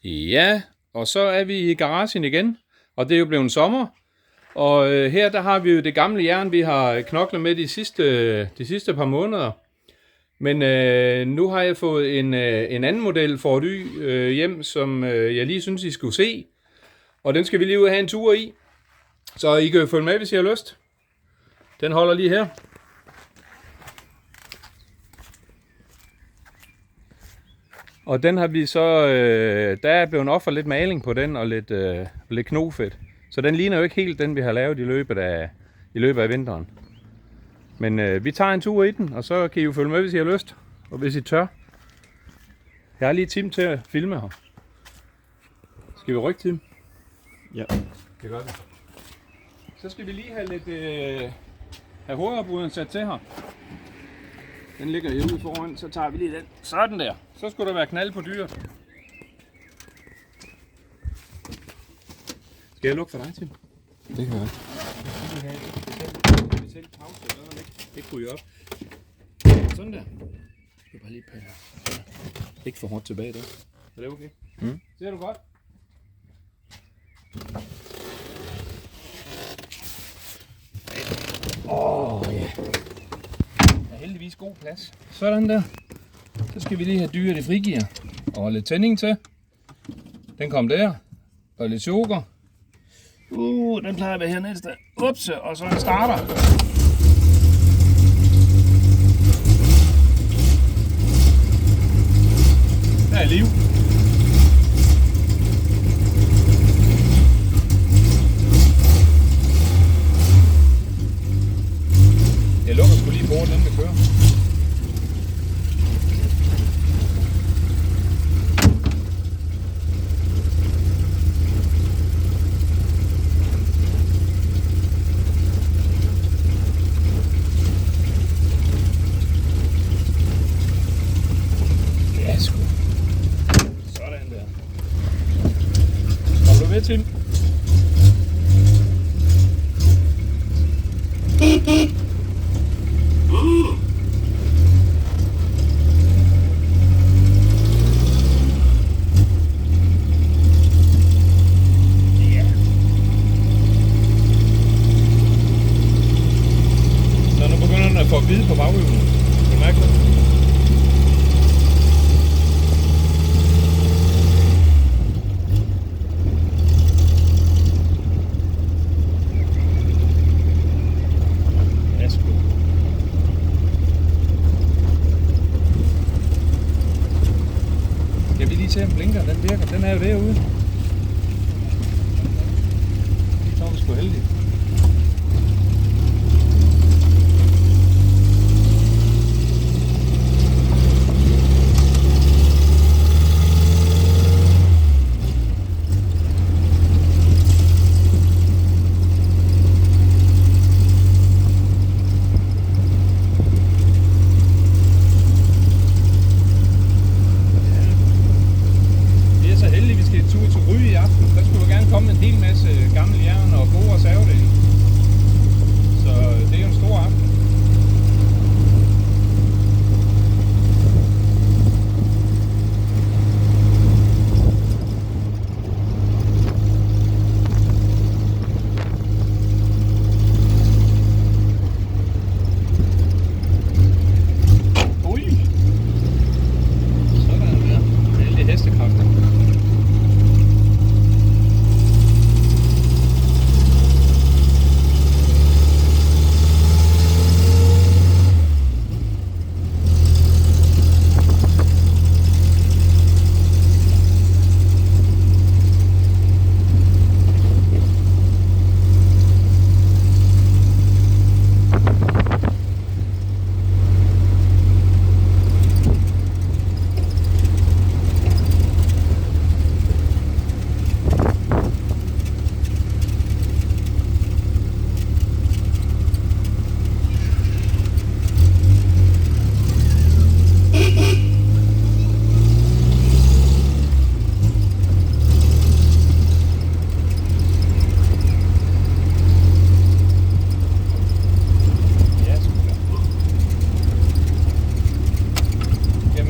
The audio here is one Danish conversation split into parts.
Ja, og så er vi i garagen igen, og det er jo blevet sommer. Og her der har vi jo det gamle jern, vi har knoklet med de sidste par måneder. Men nu har jeg fået en anden model Ford Y hjem, som jeg lige synes, I skulle se. Og den skal vi lige ud og have en tur i. Så I kan jo følge med, hvis I har lyst. Den holder lige her. Og den har vi så, der er blevet offret lidt maling på den og lidt knofedt. Så den ligner jo ikke helt den, vi har lavet i løbet af vinteren. Men vi tager en tur i den, og så kan I jo følge med, hvis I har lyst. Og hvis I tør. Jeg har lige Tim til at filme her. Skal vi rykke, Tim? Ja. Det gør vi. Så skal vi lige have lidt have hovedopbryderen sat til her. Den ligger herude foran, så tager vi lige den. Sådan der. Så skulle der være knald på dyret. Skal jeg lukke for dig, Tim? Det kan jeg. Så skal vi have en speciel pause, så man ikke ryger op. Sådan der. Jeg skal bare lige passe. Ikke for hårdt tilbage der. Er det okay? Mm. Ser du godt? Ja. Der er heldigvis god plads. Sådan der. Så skal vi lige have dyret i frigear. Og lidt tænding til. Den kom der. Og lidt sukker. Den plejer at være her næste. Ups, og så en starter. Der er liv. Jeg lukker sgu lige på, den vil køre. Ja, sgu. Sådan der. Kom du med, Tim? Så nu begynder den at få bid på baghjulet. Kan du mærke det? Ja, sgu. Skal vi lige se om blinker, den virker. Den er jo derude. Så er vi sgu heldige. Vi er så heldige, vi skal en tur til Ryge i aften. Der skulle jo gerne komme en hel masse gamle jern og gode reservedele. Så det er jo en stor aften. Ui! Sådan der. Heldige hestekræfter.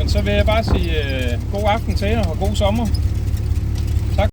Så vil jeg bare sige god aften til jer og god sommer.